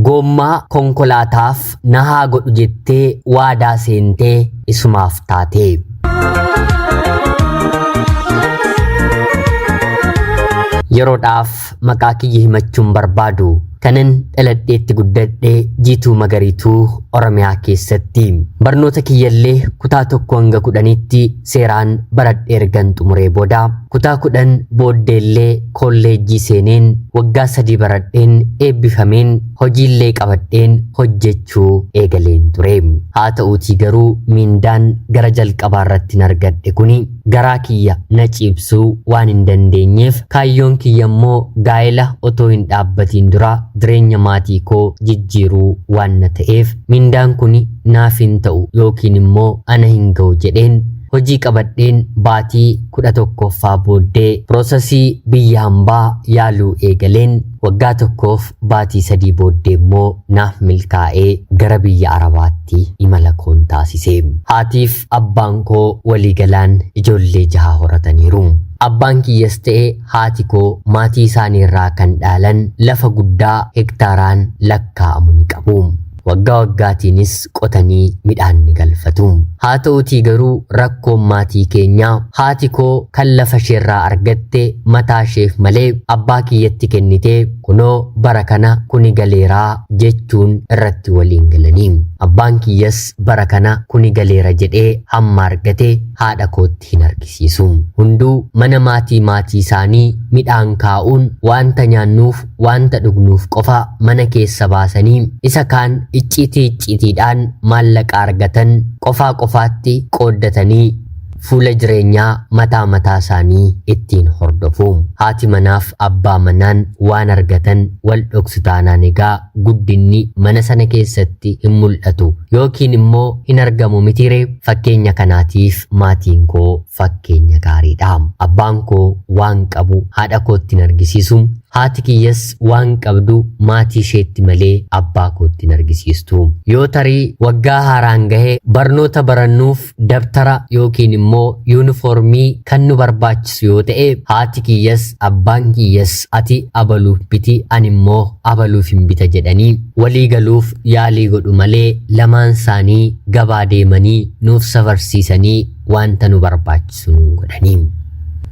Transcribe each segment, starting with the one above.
Gommaa konkolaataaf na haa godhu jettee waadaa seentee isumaaf taatee. Yeroodhaaf maqaa kiyya himachuun barbaadu kanan dhaladheetti guddadhee Jiituu Magariituu Oromiyaa keessatti barnoota kiyyallee kutaa 1 hanga 10tti seeraan baradhee ergan xumuree booda kutaa 10 booddeellee kolleejjii seeneen waggaa 3 baradheen eebbifameen hojiillee qabadheen hojjechuu eegaleen ture. Haa ta'uutii garuu miindaan gara jalqabaa irratti argadhe kuni garaa kiyya na ciibsuu waan hin dandeenyeef kaayyoon kiyya immoo gaa'ela otoo hin dhaabbatiin dura jireenya maatii koo jijjiiruu waan na ta'eef miindaan kuni naaf hin ta'u yookiin immoo ana hin ga'u jedheen hojii qabadheen baatii 11ffaa booddee piroosesii biyya hambaa yaaluu eegaleen waggaa 1f baatii 3 booddee immoo naaf milkaa'ee gara biyya Arabaatti imala koon taasisee. Haatiif abbaan koo waliigalaan ijoollee 6 horataniiru. Abbaan kiyyas ta'ee haati koo maatii isaanii irraa kan dhaalan lafa guddaa hektaaraan lakkaa'amu ni qabu. Waggaa waggaatiinis qotanii midhaan ni galfatu. Haa ta'uutii garuu rakkoon maatii keenyaa haati koo kan lafa isheerraa argatte mataa isheef malee abbaa kiyyatti kennitee kunoo bara kana kuni galeeraa jechuun irratti waliin galanii. Abbaan kiyyas bara kana kuni galeera jedhee hamma argate haadha kootti hin argisiisu. Hunduu mana maatii isaanii midhaan kaa'uun wanta nyaannuuf wanta dhugnuuf qofa mana keessa baasanii isa kaan iccitiidhaan maallaqa argatan qofaatti qooddatanii fuula jireenyaa mataa isaanii ittiin hordofu. Haati manaaf abbaa manaan waan argatan wal dhoksu taanaan egaa guddinni mana sana keessatti hin mul'atu yookiin immoo hin argamu mitiiree. Fakkeenya kanaatiif maatiin koo fakkeenya gaariidha. Abbaan koo waan qabu haadha kootti hin argisiisu. Haati kiyyas waan qabdu maatii isheetti malee abbaa kootti hin argisiistu. Yoo tarii waggaa haaraan gahee barnoota barannuuf dabtara yookiin immoo yuunifoormii kan nu barbaachisu yoo ta'e haati kiyyas abbaan kiyyas ati abaluuf biti ani immoo abaluuf hin bita jedhanii walii galuuf yaalii godhu malee lamaan isaanii gabaa deemanii nuuf safarsiisanii wanta nu barbaachisu nu godhanii.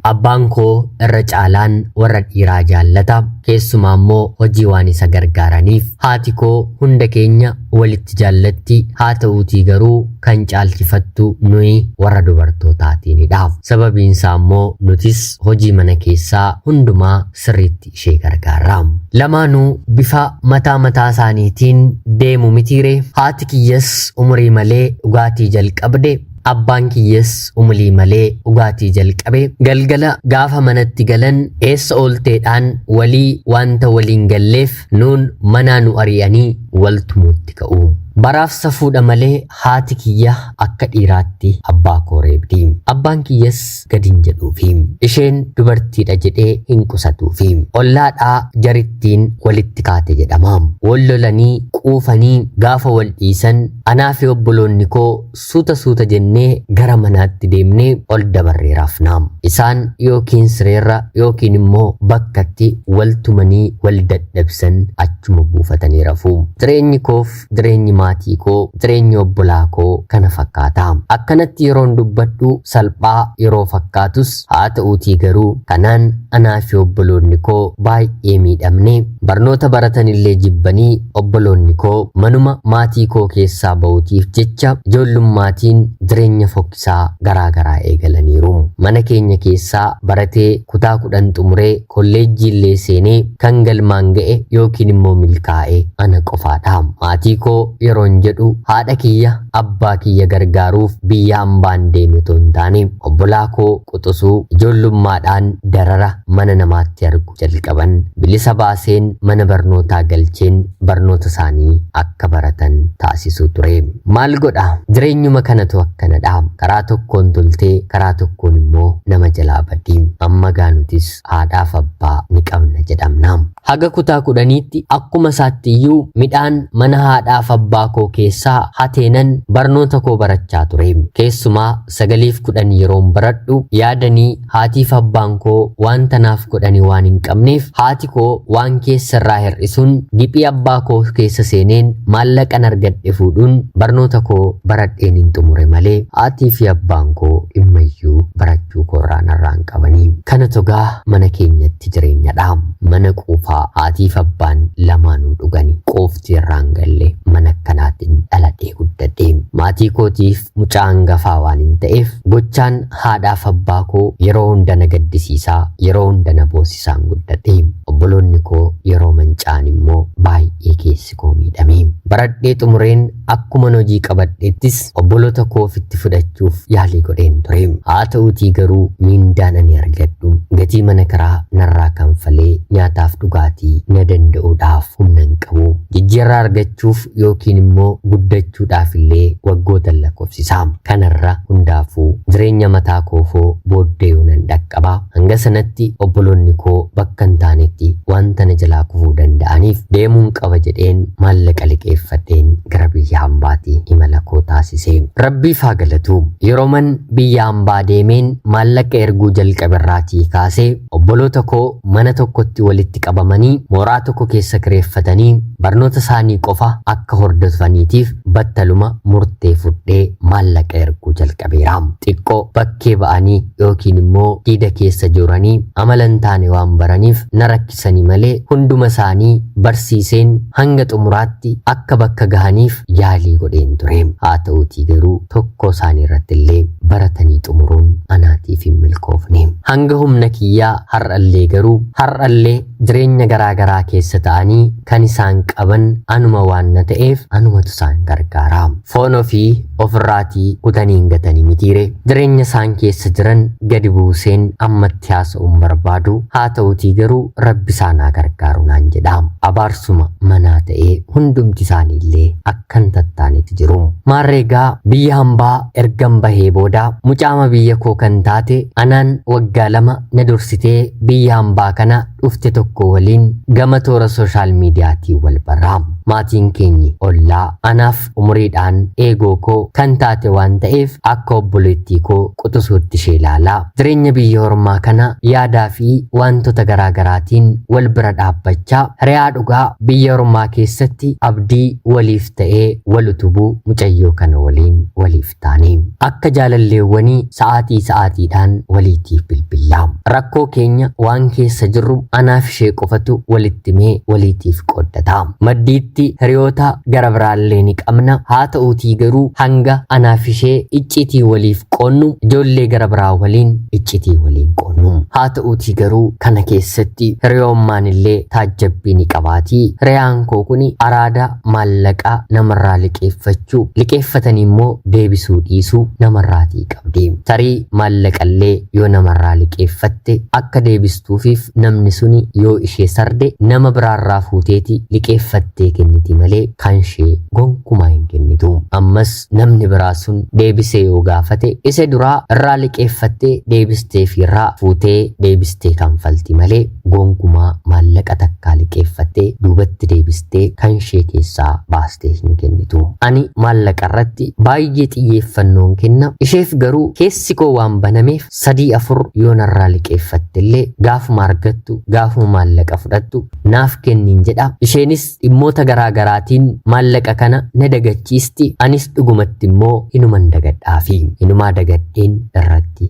Abbaan koo irra caalaan warra dhiiraa jaallata. Keessumaa immoo hojii waan isa gargaaraniif haati koo hunda keenya walitti jaallatti. Haa ta'uutii garuu kan caalchifattu nuyi warra dubartootaatiinidha. Sababiin isaa immoo nutis hojii mana keessaa hundumaa sirriitti ishee gargaara. Lamaanuu bifa mataa isaaniitiin deemu mitiiree. Haati kiyyas umurii malee dhugaatii jalqabde. Abbaan kiyyas umurii malee dhugaatii jalqabe. Galgala gaafa manatti galan eessa oolteedhaan walii wanta waliin galleef nuun manaa nu ari'anii waltumuutti ka'u. Baraaf safuudha malee haati kiyya akka dhiiraatti abbaa koo reebdi. Abbaan kiyyas gadin jedhuufi isheen dubartiidha jedhee hin qusatuufi ollaadhaa jarittiin walitti kaate jedhama. Wal lolanii quufanii gaafa wal dhiisan anaa fi obboloonni koo suuta jennee gara manaatti deemnee ol dabarreeraaf naam. Isaan yookiin sireerra yookiin immoo bakkatti wal tumanii wal dadhabsan achuma buufatanii rafu. Jireenyi koof jireenyi maatii koo jireenya obbolaa koo kana fakkaata. Akkanatti yeroon dubbadhu salphaa yeroo fakkaatus haa ta'uutii garuu kanaan anaa fi obboloonni koo baay'ee miidhamne. Barnoota baratanillee jibbanii obboloonni koo manuma maatii koo keessaa ba'uutiif jecha ijoollummaatiin jireenya fokkisaa garaagaraa eegalaniiru. Mana keenya keessaa baratee kutaa 10 xumuree kolleejjiillee seenee kan galmaan ga'e yookiin immoo milkaa'e ana qofaadha. Maatii koo yeroon jedhu haadha kiyya abbaa kiyya gargaaruuf biyya hambaan deeme otoo hin taane obbolaa koo quxisuu ijoollummaadhaan darara mana namaatti argu jalqaban bilisa baaseen mana barnootaa galcheen barnoota isaanii akka baratan taasisuu ture. Maal godha jireenyuma kanatu akkanadha. Karaa tokkoon toltee karaa tokkoon immoo nama jalaa badii. Amma gaanutis haadhaaf abbaa ni qabna jedhamna. Haga kutaa 10tti akkuma isaatti iyyuu midhaan mana haadhaaf abbaa koo keessaa hateenan barnoota koo barachaa ture. Keessumaa 9-10 yeroon baradhu yaadanii haatiif abbaan koo wanta naaf godhanii waan hin qabneef haati koo waan keessarraa hir'isuun giphii abbaa abbaa koo keessa seeneen maallaqan argadhe fuudhuun barnoota koo baradheen hin xumure malee haatii fi abbaan koo dhimmayyuu barachuu koorraa narraan qabanii. Kana togaa mana keenyatti jireenyadha. Mana quufaa haatiif abbaan lamaanuu dhugani. Qoofti irraan galle mana akkanaatiin dhaladhee guddadhe. Maatii kootiif mucaa hangafaa waan hin ta'eef gochaan haadhaaf abbaa koo yeroo hunda na gaddisiisaa, yeroo hunda na boosisaan guddadhe. Obboloonni koo yeroo mancaan immoo baay'ee keessi koo miidhame. Baradhee xumureen akkuma hojii qabadheettis obboloota koo ofitti fudhachuuf yaalii godheen ture. Haa ta'uutii garuu miindaan ani argadhu gatii mana kiraa narraa kanfalee nyaataaf dhugaatii na danda'uudhaaf humna hin qabu. Jijjiirraa argachuuf yookiin immoo guddachuudhaaf illee waggoota lakkoofsisaa. Kanarra hundaafuu jireenya mataa koofoo booddee nan dhaqqaba. Hanga sanatti obboloonni koo bakka hin taanetti wanta na jalaa kufuu danda'aniif deemuun qaba jedheen maallaqa liqeeffadheen gara biyya hambaatii imala koo taasise. Rabbiif haa galatu. Yeroo man biyya hambaa deemeen maallaqa erguu jalqaberraatii kaasee obboloota koo mana tokkotti walitti qabamanii mooraa tokko keessa kireeffatanii barnoota isaanii qofa akka hordofaniitiif battaluma murtee fudhee maallaqa erguu jalqabeera. Xiqqoo bakkee ba'anii yookiin immoo diida keessa jiranii amala hin taane waan baraniif na rakkisanii malee hunduma isaanii barsiiseen hanga xumuraatti akka bakka gahaniif yaalii godheen ture. Haa ta'uutii garuu tokko isaanii irratti illee baratanii xumuruun anaatiif hin milkoofne. Hanga humna kiyyaa har'allee garuu har'allee jireenya garaagaraa keessa ta'anii kan isaan qaban anuma waan na ta'eef anumatu isaan gargaara. Foon ofii ofirraatii kutanii hin gatanii mitiire. Jireenya isaan keessa jiran gadi buuseen ammatti haasa'uun barbaadu. Haa ta'uutii garuu rabbi isaanaa gargaaru naan jedha. Abaarsuma manaa ta'ee hundumti isaaniillee akkan tattaanetti jiru. Maarreegaa biyya hambaa ergan bahee booda mucaama biyya koo kan taate anaan waggaa 2 na dursitee biyya hambaa kana dhufte tokko waliin gama toora sooshaal miidiyaatiin wal barraa. Maatiin keenyi ollaa anaaf umuriidhaan eegoo koo kan taate waan ta'eef akka obboleettii koo quxisuutti ishee ilaalaa. Jireenya biyya ormaa kana yaadaa fi wantoota garaagaraatiin wal bira dhaabbachaa hiriyaa dhugaa biyya ormaa keessatti abdii waliif ta'ee wal utubuu mucayyoo kana waliin waliif taane. Akka jaalalleewwanii sa'aatiidhaan waliitiif bilbillaa. Rakkoo keenya waan keessa jirru anaaf ishee qofatu walitti mee waliitiif qooddata. Maddiitti hiriyoota gara biraallee ni qabna. Haa ta'uutii garuu hanga anaaf ishee iccitii waliif qoonnu ijoollee gara biraa waliin iccitii waliin qoonnu. Haa ta'uutii garuu kana keessatti hiriyoommaan illee taajjabbii ni qabaati. Hiriyaan koo kuni araada maallaqaa namarraa liqeeffachuu liqeeffatanii immoo deebisuu dhiisuu namarraatii qabdi. Tarii maallaqallee yoo namarraa liqeeffatte akka deebistuufiif namni suni yoo ishee sarde nama biraarraa fuuteeti liqeeffattee kenniti malee kan ishee gonkumaa hin kennitu. Ammas namni biraa sun deebisee yoo gaafate isa duraa irraa liqeeffattee deebistee fi irraa fuutee deebistee kanfalti malee gonkumaa maallaqa takkaa liqeeffattee duubatti deebistee kan ishee keessaa baastee hin kennitu. Ani maallaqa irratti baay'ee xiyyeeffannoon kenna. Isheef garuu keessi koo waan banameef 3-4 yoo narraa liqeeffatte illee gaafuma argattu gaafuma maallaqa fudhattu naaf kennin jedha. Isheenis dhimmoota garaagaraatiin maallaqa kana na dagachiisti. Anis dhugumatti immoo inuman dagadhaafi inumaa dagadheen irratti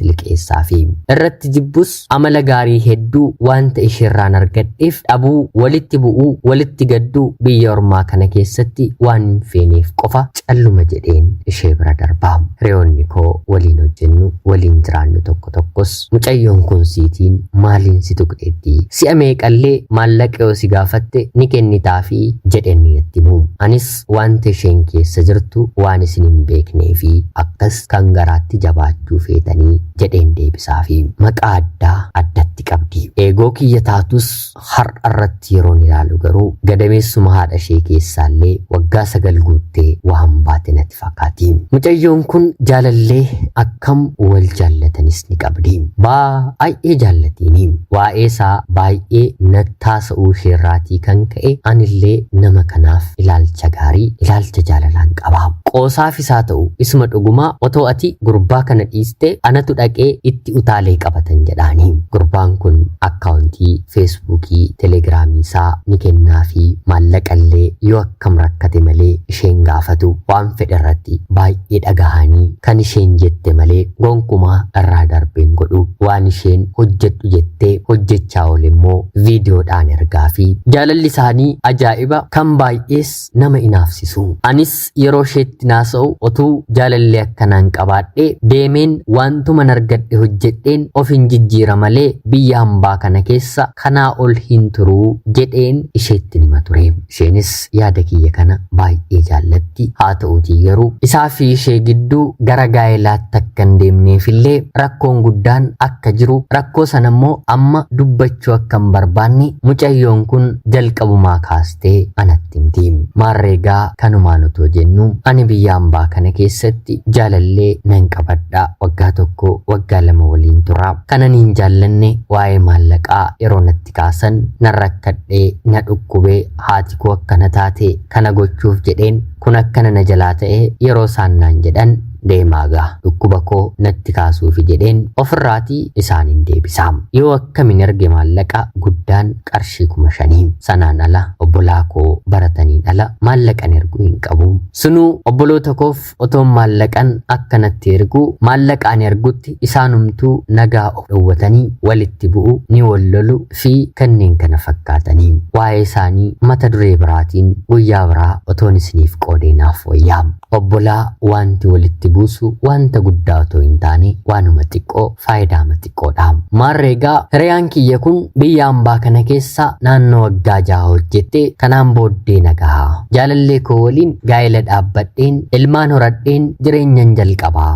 liqeessaafi irratti jibbus amala gaarii hedduu wanta isheerraan argadheef dhabuu walitti bu'uu walitti gadduu biyya ormaa kana keessatti waan hin feeneef qofa calluma jedheen ishee bira darbaa. Hiriyoonni koo waliin hojjennu waliin jiraannu tokko tokkos mucayyoon kun siitiin maaliin si tuqxeetti si'a meeqallee maallaqa yoo si gaafatte ni kennitaafi jedheen itti himu. Anis wanta isheen keessa jirtu waan isin hin beeknee fi akkas kan garaatti jabaachuu feetanii jedheen deebisaafi. Maqaa addaa addatti qabdi. Eegoo kiyya taatus har'a irratti yeroon ilaalu garuu gadameessuma haadha ishee keessaallee waggaa 9 guuttee waan baate natti fakkaati. Mucayyoon kun jaalallee akkam wal jaallatanis ni qabdi. Baay'ee jaallatiini. Waa'ee isaa baay'ee nattaasa'uu isheerraatii kan ka'e anillee nama kanaaf ilaalcha gaarii ilaalcha jaalalaan qaba. Qoosaaf isaa ta'u isuma dhugumaa otoo ati gurbaa kana dhiiste anatu dhaqee itti utaalee qabatan jedhaanii. Gurbaan kun akkaawuntii feesbuukii telegiraamii isaa ni kennaa fi maallaqallee yoo akkam rakkate malee isheen gaafatu waan fedhe irratti baay'ee dhagahanii kan isheen jette malee gonkumaa irraa darbeen godhu waan isheen hojjedhu jettee hojjechaa oole immoo viidiyoodhaan ergaa fi jaalalli isaanii ajaa'iba kan baay'ees nama inaafsisu. Anis yeroo isheetti naasa'u otuu jaalallee akkanaan qabaadhee deemeen waantuma argadhe hojjedheen of hin jijjiira malee biyya hambaa kana keessa kanaa ol hin turuu jedheen isheetti nima ture. Isheenis yaada kiyya kana baay'ee jaallatti. Haa ta'uutii garuu isaa fi ishee gidduu gara gaa'ilaatti akka hin deemneefillee rakkoon guddaan akka jiru, rakkoo sana immoo amma dubbachuu akka hin barbaanne mucayyoon kun jalqabumaa kaastee anatti himti. Maarreegaa kanumaan otoo jennu ani biyya hambaa kana keessatti jaalallee nan qabadha. Waggaa tokko waggaa lama waliin tura. Kanan hin jaallanne waa'ee maallaqaa yeroo natti kaasan nan rakkadhee na dhukkubee haati koo akkana taate kana gochuuf jedheen kun akkana na jalaa ta'e yeroo isaan naan jedhan deemaagaa dhukkuba koo natti kaasuufi jedheen ofirraatii isaaniin deebisaam. Yoo akkamin erge maallaqa guddaan qarshii 5,000 sanaan ala obbolaa koo barataniin ala maallaqan erguu hin qabu. Sunuu obboloota koof otoon maallaqan akkanatti erguu maallaqaan ergutti isaanumtuu nagaa of dhowwatanii walitti bu'u ni wallolu fi kanneen kana fakkaatanii waa'ee isaanii mata duree biraatiin guyyaa biraa otoon isiniif qoodeenaaf wayyaam. Obbolaa wanti walitti buusu wanta guddaa otoo hin taane waanuma xiqqoo faayidaama xiqqoodha. Maarreegaa hiriyaan kiyya kun biyya hambaa kana keessa naannoo waggaa 6 hojjette kanaan booddee nagahaa. Jaalallee koo waliin gaa'ela dhaabbadheen ilmaan horadheen jireenyan jalqabaa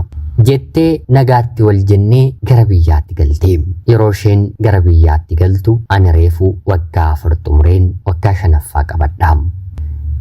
jettee nagaatti wal jennee gara biyyaatti galte. Yeroo isheen gara biyyaatti galtu ani reefuu waggaa 4 xumureen waggaa 5ffaa qabadha.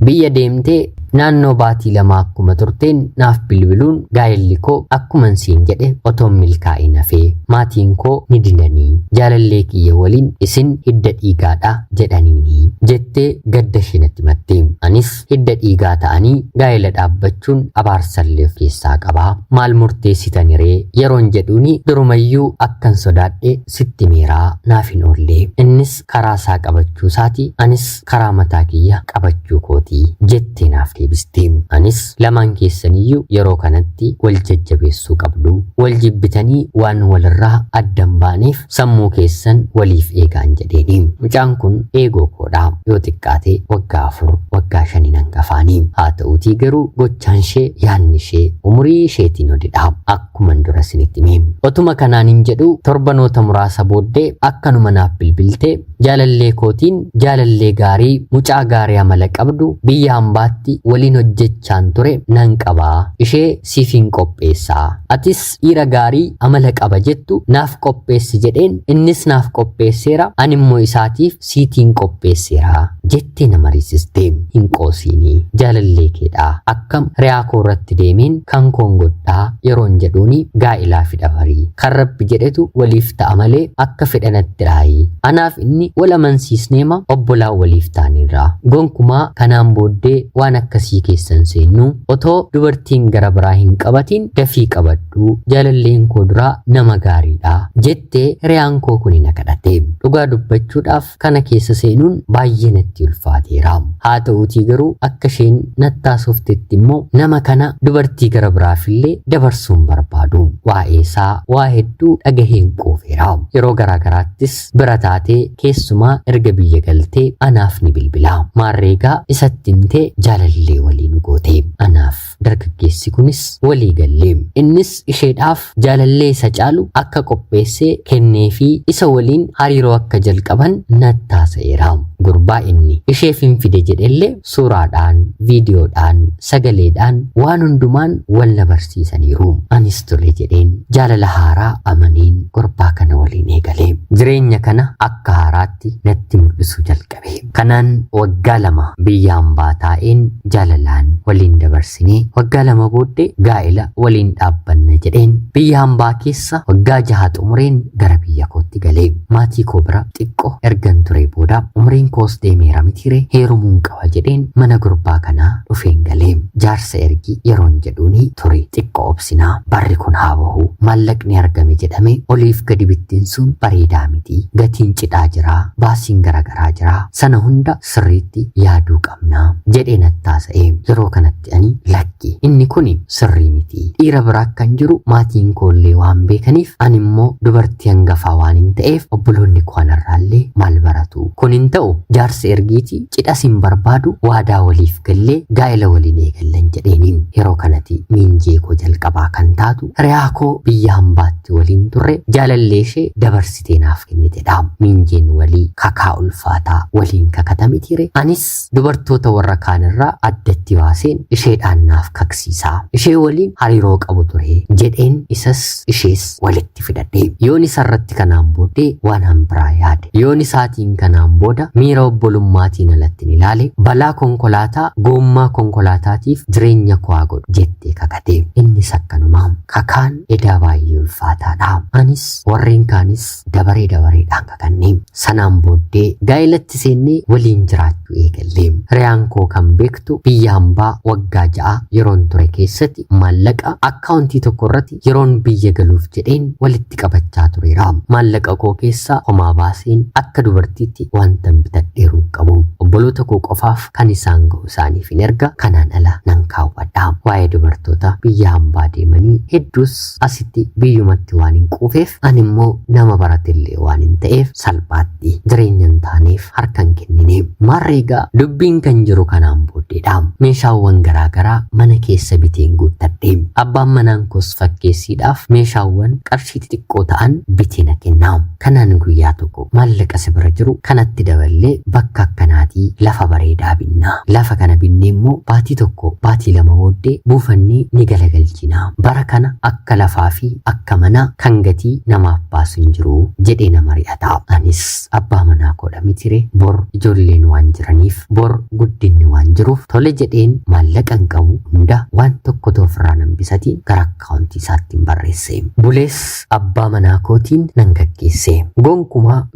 Biyya deemtee naannoo baatii 2 akkuma turteen naaf bilbiluun gaa'elli koo akkuman siin jedhe otoon milkaa'in hafee maatiin koo ni didanii jaalallee kiyya waliin isin hidda dhiigaadha jedhaniini jettee gadda isheetti himatte. Anis hidda dhiigaa ta'anii gaa'ela dhaabbachuun abaarsallee of keessaa qabaa. Maal murteessitani ree yeroon jedhuuni durumayyuu akkan sodaadhe sitti meeraa naaf hin oolle. Innis karaa isaa qabachuu isaati anis karaa mataa kiyya qabachuu kooti jettee naaf deebiste. Anis lamaan keessaniyyuu yeroo kanatti wal jajjabeessuu qabdu. Wal jibbitanii waan walirraa addan baaneef sammuu keessan waliif eegaan jedheeni. Mucaan kun eegoo koodha. Yoo xiqqaate waggaa 4 waggaa 5 hangafaanii. Haa ta'uutii garuu gochaan ishee yaanni ishee umurii isheetiin odidha. Akkuman dura isinitti hime. Otuma kanaan hin jedhu torbanoota muraasa booddee akkanuma naaf bilbilte jaalallee kootiin jaalallee gaarii mucaa gaarii amala qabdu biyya hambaatti waliin hojjechaan ture nan qabaa. Ishee siifin qopheessaa. Atis dhiira gaarii amala qaba jettu naaf qopheessi jedheen innis naaf qopheesseera ani immoo isaatiif siitiin qopheesseera jettee nama riisiste. Hin qoosiini jaalallee keedha. Akkam riyaa koo irratti deemeen kan koon godhaa yeroon jedhuuni gaa'ilaa fidha barii. Kan rabbi jedhetu waliif ta'a malee akka fedhanatti raayi. Anaaf inni wal amansiisneema obbolaa waliif taanirra. Gonkumaa kanaan booddee waan akkasii keessan seennu otoo dubartiin gara biraa hin qabatin dafii qabadhu jaalalleen koo duraa nama gaariidha jettee riyaan koo kuni na kadhate. Dhugaa dubbachuudhaaf kana keessa seenuun baay'ee natti ulfaateera. Haa ta'uutii garuu akka isheen nattaasoftetti immoo nama kana dubartii gara biraafillee dabarsuun barbaadu. Waa'ee isaa waa hedduu dhagaheen qoofeera. Yeroo garaagaraattis bira taatee keessumaa erga biyya galtee anaaf ni bilbila. Maarreegaa isatti himtee jaalallee waliin goote. Anaaf dargaggeessi kunis walii gallee. Innis isheedhaaf jaalallee isa caalu akka qopheessee kennee fi isa waliin hariiroo akka jalqaban nattaasa'eera. Gurbaa inni isheef hin fide jedhellee suuraadhaan, viidiyoodhaan, sagaleedhaan waan hundumaan wal na barsiisaniiru. Anis tole jedheen jaalala haaraa amaniin gurbaa kana waliin eegalee jireenya kana akka haaraatti natti mul'isuu jalqabe. Kanaan waggaa 2 biyya hambaa taa'een jaalalaan waliin dabarsinee waggaa 2 booddee gaa'ela waliin dhaabbanna jedheen biyya hambaa keessa waggaa 6 xumureen gara biyya kootti galee maatii koo bira xiqqoo ergan ture booda umriin koos deemeera mitire heerumuun qaba jedheen mana gurbaa kanaa dhufeen galeem jaarsa ergi yeroon jedhuuni ture xiqqoo obsinaa barri kun haa bahu maallaqni argame jedhame oliif gadi bittiin sun bareedaa miti gatiin cidhaa jira baasiin garagaraa jira sana hunda sirriitti yaaduu qabna jedheen attaasa'ee yeroo kanatti ani lakki inni kuni sirrii miti dhiira biraa kan jiru maatiin koollee waan beekaniif ani immoo dubartii hangafaa waan hin ta'eef obboloonni koonarraallee maal baratu kun hin ta'u jaarsa ergiiti cidha sin barbaadu waadaa waliif gallee gaa'ela waliin eegallan jedheeniin yeroo kanatti miinjee koo jalqabaa kan taatu riyaa koo biyya hambaatti waliin turre jaalallee ishee dabarsitee naaf kennitedha miinjeen walii kakaa ulfaataa waliin kakatame tire anis dubartoota warra kaanirraa addatti baaseen isheedhaan naaf kaksiisaa ishee waliin hariiroo qabu ture jedheen isas ishees walitti fidadhe yoon isarratti kanaan booddee waan hambiraa yaade yoon isaatiin kanaan booda miira obbolummaatiin alatti ilaale balaa konkolaataa goommaa konkolaataatiif jireenya koo godhu jettee kakate innis akkanumaa kakaan edaa baay'ee ulfaataadha anis warreen kaanis dabareedhaan kakannee sanaan booddee gaa'elatti seennee waliin jiraachuu eegallee riyaan koo kan beektu biyya hambaa waggaa 6 yeroon ture keessatti maallaqa akkaawuntii tokko irratti yeroon biyya galuuf jedheen walitti qabachaa tureera maallaqa koo keessaa homaa baaseen akka dubartiitti wanta bitadheeru qabu obboloota koo qofaaf kan isaan ga'u isaaniif hin erga kanaan ala nan kaawwadha waa'ee dubartoota biyya hambaa deemanii hedduus asitti biyyumatti waan hin quufeef ani immoo nama baratillee waan hin ta'eef salphaatti jireenya hin taaneef harkan kennine maarreegaa dubbiin kan jiru kanaan booddeedha meeshaawwan garaagaraa mana keessa biteen guuttadhe abbaan manaan koos fakkeessiidhaaf meeshaawwan qarshii xixiqqoo ta'an bitee na kennaa kanaan guyyaa tokko maallaqa sibira jiru kanatti daballee bakka akkanaatii lafa bareedaa binnaa lafa kana binnee immoo baatii tokko baatii lama booddee buufannee ni galagalchina bara kana akka lafaa fi akka mana kan gatii namaaf baasu hin jiru jedhee nama ri'ata anis abbaa manaa koodha mitire bor ijoolleen waan jiraniif bor guddinni waan jiruuf tole jedheen maallaqa hin qabu hunda waan tokko ofirraa nan bisatiin gara akkaawuntii isaatti barreesse bulees abbaa manaa kootiin nan gaggeesse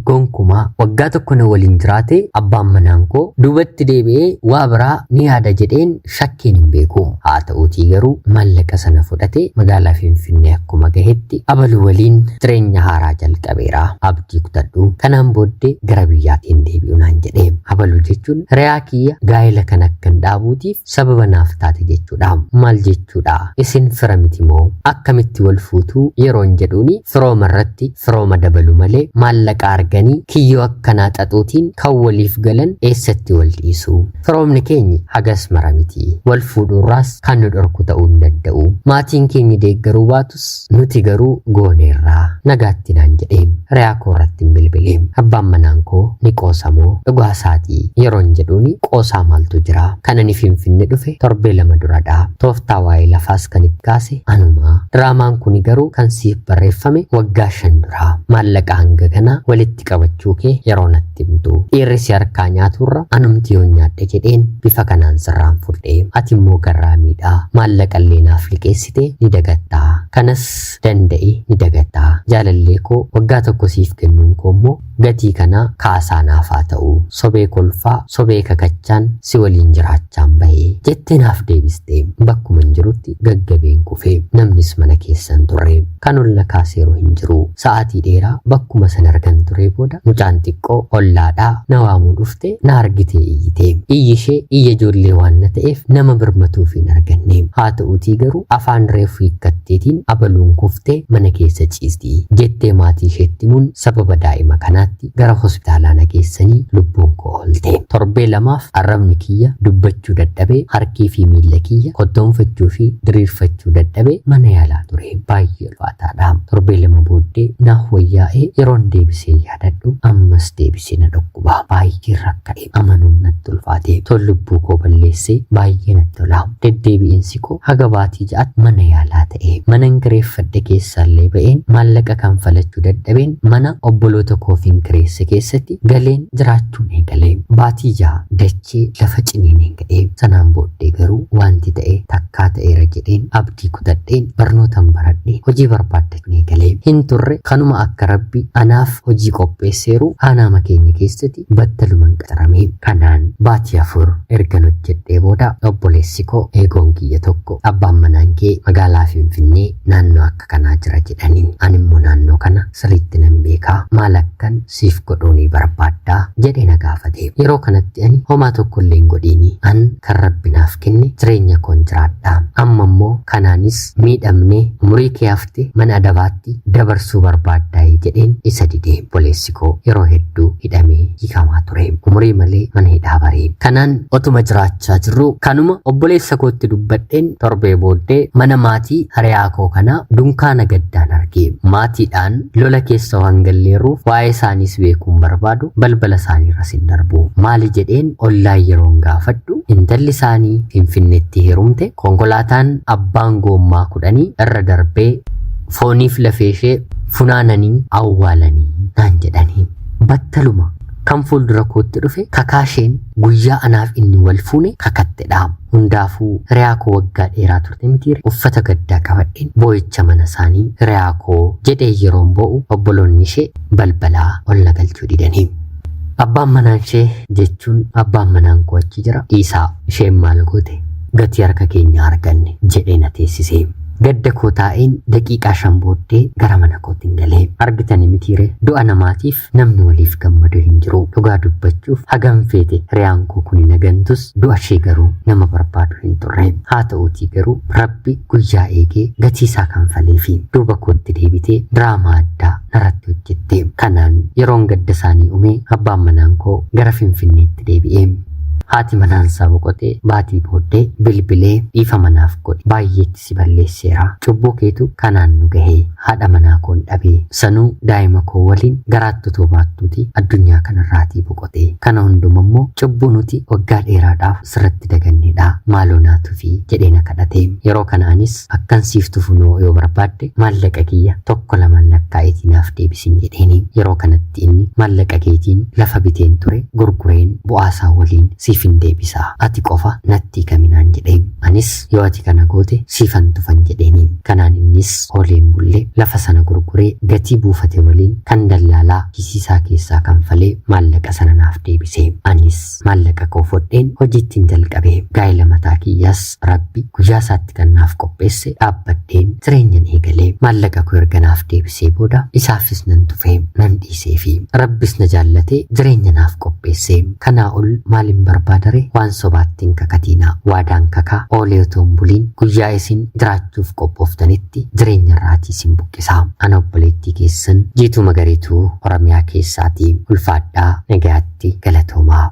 gonkumaa waggaa tokko na waliin jiraate abbaan manaan koo duubatti deebi'ee waa biraa ni yaada jedheen shakkeen hin beeku haa ta'uutii garuu maallaqa sana fudhatee magaalaa Finfinnee akkuma gahetti abaluu waliin jireenya haaraa jalqabeera abdii kutadhu kanaan booddee gara biyyaatiin deebi'u naan jedhe abaluu jechuun riyaa kiyya gaa'ela kan akkan dhaabuutiif sababa naaf taate jechuudha maal jechuudha isin fira miti moo akkamitti wal fuutuu yeroon jedhuuni firooma irratti firooma dabalu malee maallaqa arganii kiyyoo akkanaa xaxuutiin kan waliif galan eessatti wal dhiisu firoomni keenya hagas mara miti wal fuudhuurraas kan nu dhorku ta'uu hin danda'u maatiin keenya deeggaruu baatus nuti garuu gooneerraa nagaatti naan jedheen riyaa koo irratti hin bilbileem abbaan manaan koo ni qoosamoo dhugaa isaatii yeroon jedhuuni qoosaa maaltu jira kana ni Finfinnee dhufe torbee 2 duradha tooftaa waa'ee lafaas kan itti kaase anumaa diraamaan kuni garuu kan siif barreeffame waggaa 5 dura maallaqa hanga kana walitti qabachuu kee yeroo natti himtu dhiirri si harkaa nyaaturra anumti yoo nyaadhe jedheen bifa kanaan sirraan fudhee ati immoo garraa miidhaa maallaqallee naaf liqeessite ni dagattaa kanas danda'e ni dagattaa jaalallee koo waggaa tokko siif kennuun koo immoo gatii kana kaasaa naaf haa ta'u sobee kolfaa sobee kakachaan si waliin jiraachaan bahee jettee naaf deebiste bakkuma hin jirutti gaggabeen kufee namnis mana keessan turre kan olla kaaseeroo hin jiru sa'aatii dheeraa bakkuma san argan ture booda mucaan xiqqoo ollaadhaa na waamuu dhufte na argite iyyite iyyishee iyya ijoollee waan na ta'eef nama birmatuuf hin arganne haa ta'uutii garuu afaan reefu hiikkatteetiin abaluun kuftee mana keessa ciisti jettee maatii isheetti himuun sababa daa'ima kanaatti gara hospitaalaa na geessanii lubbuun koo oolte torbee 2 arrabni kiyya dubbachuu dadhabee harkii fi miilla kiyya kottoonfachuu fi diriirfachuu dadhabee mana yaalaa ture baay'ee ulfaataadha torbee 2 booddee naaf wayyaa'ee yeroon deebisee yaadadhu ammas deebisee na dhukkuba baay'ee rakka'e amanuun natti ulfaate tol lubbuu koo balleessee baay'ee natti tola deddeebi'insi koo haga baatii 6 mana yaalaa ta'e manan kireeffadhe keessaallee ba'een maallaqa kanfalachuu dadhabeen mana obboloota koofiin kireesse keessatti galeen jiraachuun eegalee baatii 6 dachee lafa ciniineen ga'ee sanaan booddee garuu wanti ta'e takkaa ta'eera jedheen abdii kutadheen barnootaan baradhee hojii barbaaddatnee galee hin turre kanuma akka rabbi anaaf hojii qopheesseeru aanaa keenya keessatti battalumaan qaxaramee kanaan baatii 4 ergan hojjedhee booda obboleessi koo eegoon kiyya tokko abbaan manaan kee magaalaa Finfinnee naannoo akka kanaa jira jedhanii ani immoo naannoo kana sirriitti nan beekaa maal akkan siif godhuunii barbaaddaa jedhee na gaafate. Yeroo kanatti ani homaa tokko illee hin godhiini an kan rabbi naaf kenne jireenya koon jiraadhaa amma immoo kanaanis miidhamnee umurii kee hafte mana adabaatti dabarsuu barbaaddaa jedheen isa didee. Obboleessi koo yeroo hedduu hidhamee hiikamaa ture umurii malee mana hidhaa baree kanaan otuma jiraachaa jirru kanuma obboleessa kootti dubbadheen torbee booddee mana maatii hariyaa koo kana dunkaana gaddaan argee maatiidhaan lola keessa waan galleeruuf waa'ee isaaniis beekuun barbaadu balbala isaanii irras hin darbu maali jedheen ollaan yeroon gaafadhu intalli isaanii Finfinneetti heerumte konkolaataan abbaan goommaa 10 irra darbee fooniif lafeeshee funaananii awwaalanii naan jedhanii battaluma kan fuuldura kootti dhufe kakaasheen guyyaa anaaf inni wal fuune kakattedha. Hundaafuu hiriyaa koo waggaa dheeraa turte mitiire uffata gaddaa qabadheen boo'icha mana isaanii hiriyaa koo jedhee yeroon boo'u obboloonni ishee balbalaa ol na galchuu didanii. Abbaan manaan ishee jechuun abbaan manaan koo achi jira dhiisaa isheen maal goote gatii harka keenya arganne jedhee na teessisee. Gadda koo taa'een daqiiqaa 5 booddee gara mana kootiin galee argitanii mitiire du'a namaatiif namni waliif gammadu hin jiru dhugaa dubbachuuf hagam feete hiriyaan koo kun nagantus du'a ishee garuu nama barbaadu hin turre haa ta'uutii garuu rabbi guyyaa eegee gatii isaa kanfalee fi duuba kootti deebitee diraamaa addaa narratti hojjette. Kanaan yeroon gadda isaanii umee abbaan manaan koo gara Finfinneetti deebi'ee haati manaansaa boqotee baatii booddee bilbilee dhiifa manaaf godhe baay'eetti si balleesseera cubbuu keetu kanaan nu gahee haadha manaa koon dhabee sanuu daa'ima koo waliin garaatti otoo baattuuti addunyaa kanarraatii boqotee kana hundumammoo cubbuu nuti waggaa dheeraadhaaf sirratti daganneedha maaloo naatufi jedhee na kadhate. Yeroo kanaanis akkan siif tufunoo yoo barbaadde maallaqa kiyya 1-2 lakkaa'itii naaf deebisin jedheeni. Yeroo kanatti inni maallaqa keetiin lafa biteen ture gurgureen bu'aasaa waliin siif hin deebisaa ati qofa natti kaminaan jedheen anis yoo ati kana goote siifan tufan jedheeni. Kanaan innis ooleen bullee lafa sana gurguree gatii buufate waliin kan dallaalaa kisiisaa keessaa kanfalee maallaqa sana naaf deebisee anis maallaqa koo fudheen hojiittiin jalqabee gaa'ela mataa kiyyaas rabbi guyyaa isaatti kan naaf qopheesse dhaabbadheen jireenyan eegalee maallaqa koo erga naaf deebisee booda isaafis nan tufee nan dhiisee fi rabbis na jaallatee jireenya naaf qopheesse. Kanaa ol maalin barbaadare waan sobaattiin kakatiina waadaan kakaa oolee otoo hin buliin guyyaa isin jiraachuuf qophooftanitti jireenya irraatii isin buqqisaa. Ana obboleettii keessan Jiituu Magariituu Oromiyaa keessaatii ulfaadhaa nagayaatti galatoomaa.